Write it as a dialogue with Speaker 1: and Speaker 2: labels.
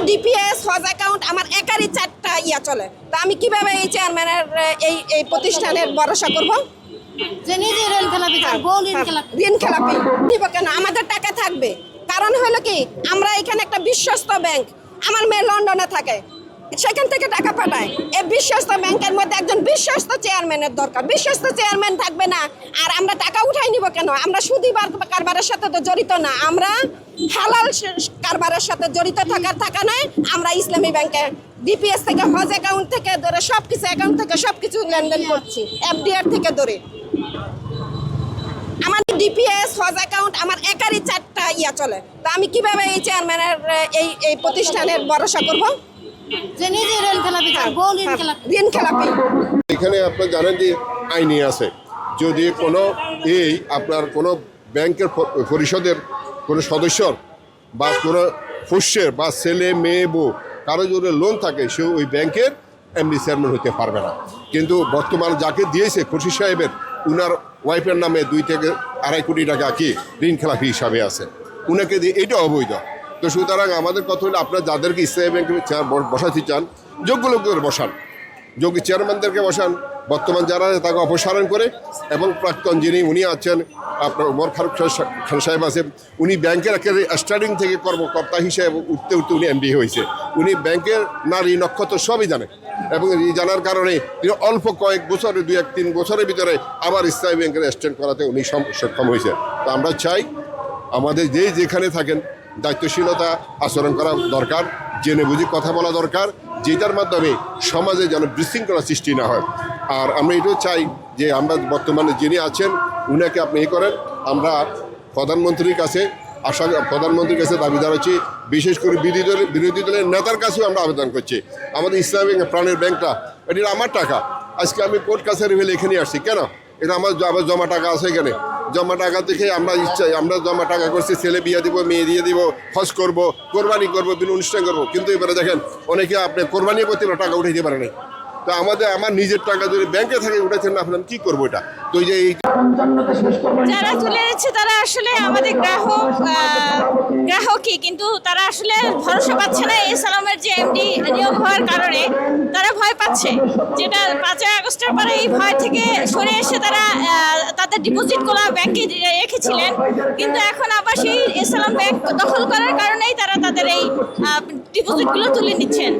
Speaker 1: DPS হজ account আমার একারই 4টা ইয়া চলে, তো আমি কিভাবে এই চেয়ারম্যানের এই প্রতিষ্ঠানের ভরসা করব?
Speaker 2: যে নিজে ঋণ খেলাপি করবো,
Speaker 1: ঋণ খেলাপি দিব কেন? আমাদের টাকা থাকবে। কারণ হলো কি, আমরা এখানে একটা বিশ্বস্ত ব্যাংক, আমার মেয়ে লন্ডনে থাকে, সেখান থেকে টাকা পাঠায়। এই বিশ্বস্ত ব্যাংকের মধ্যে একজন বিশ্বস্ত চেয়ারম্যানের দরকার। বিশ্বস্ত চেয়ারম্যান থাকবে না আর আমরা টাকা উঠাই নিব কেন? আমরা সুদি কারবারের সাথে তো জড়িত না, আমরা হালাল কারবারের সাথে জড়িত থাকা নয়। আমরা ইসলামী ব্যাংকে ডিপিএস থেকে হজ অ্যাকাউন্ট থেকে ধরে সবকিছু অ্যাকাউন্ট থেকে সবকিছু লেনদেন করছি, এফডিআর থেকে ধরে। আমার ডিপিএস হজ অ্যাকাউন্ট আমার একারই 4টা ইয়া চলে, তো আমি কিভাবে এই চেয়ারম্যানের এই প্রতিষ্ঠানের ভরসা করব?
Speaker 2: যে নিজে ঋণ খেলাপি করবো,
Speaker 1: ঋণ খেলাপি।
Speaker 3: এখানে আপনার জানেন যে আইনি আছে, যদি কোনো আপনার কোনো ব্যাংকের পরিষদের কোনো সদস্যর বা কোনো ফুসের বা ছেলে মেয়ে বউ কারো যদি লোন থাকে, সে ওই ব্যাংকের এমডি চেয়ারম্যান হতে পারবে না। কিন্তু বর্তমানে যাকে দিয়েছে খুরশিদ সাহেবের, উনার ওয়াইফের নামে 2 থেকে 2.5 কোটি টাকা কি ঋণ খেলাপি হিসাবে আছে, উনাকে দিয়ে এটা অবৈধ। তো সুতরাং আমাদের কথা হলো, আপনারা যাদেরকে ইসলামী ব্যাংকে বসাতে চান, যোগ্য লোকদের বসান, যোগ্য চেয়ারম্যানদেরকে বসান। বর্তমান যারা তাকে অপসারণ করে, এবং প্রাক্তন যিনি উনি আছেন আপনার ওমর ফারুক খান সাহেব আছেন, উনি ব্যাংকের একেবারে স্টার্টিং থেকে কর্মকর্তা হিসেবে উঠতে উনি এমডি হয়েছে। উনি ব্যাংকের নারী নক্ষত্র সবই জানেন, এবং এই জানার কারণে তিনি অল্প কয়েক বছরে 2-3 বছরের ভিতরে আবার ইসলামী ব্যাংকের এক্সটেন্ড করাতে উনি সক্ষম হয়েছে। তো আমরা চাই আমাদের যেখানে থাকেন দায়িত্বশীলতা আচরণ করা দরকার, জেনে বুঝে কথা বলা দরকার, যেটার মাধ্যমে সমাজে যেন বিশৃঙ্খলা সৃষ্টি না হয়। আর আমরা এটাও চাই যে আমরা বর্তমানে যিনি আছেন উনাকে আপনি করেন। আমরা প্রধানমন্ত্রীর কাছে প্রধানমন্ত্রীর কাছে দাবিদার হচ্ছি, বিশেষ করে বিরোধী দলের নেতার কাছেও আমরা আবেদন করছি। আমাদের ইসলামী প্রাণের ব্যাংকটা, এটা আমার টাকা। আজকে আমি কোর্ট কাছারি হলে এখানে আসছি কেন? এটা আমার জমা টাকা আছে এখানে। জমা টাকা থেকে আমরা জমা টাকা করছি, ছেলে বিয়ে দিব, মেয়ে দিয়ে দিব, হজ করব, কোরবানি করবো, বিভিন্ন অনুষ্ঠান করবো। কিন্তু এবারে দেখেন অনেকে আপনি কোরবানি করতে টাকা উঠাইতে পারে নাই। তো আমার নিজের টাকা যদি ব্যাংকে থাকে উঠাইছেন না, আপনার কী করবো এটা? তো এই যে
Speaker 4: যারা তুলে দিচ্ছে তারা আসলে আমাদের গ্রাহকই, কিন্তু তারা আসলে ভরসা পাচ্ছে না। সালামের যে এমডি নিয়োগ হওয়ার কারণে তারা ভয় পাচ্ছে, যেটা 5 আগস্টের পরে এই ভয় থেকে সরে এসে তারা তাদের ডিপোজিটগুলো ব্যাংকে রেখেছিলেন, কিন্তু এখন আবার সেই সালাম ব্যাংক দখল করার কারণেই তারা তাদের এই ডিপোজিটগুলো তুলে নিচ্ছেন।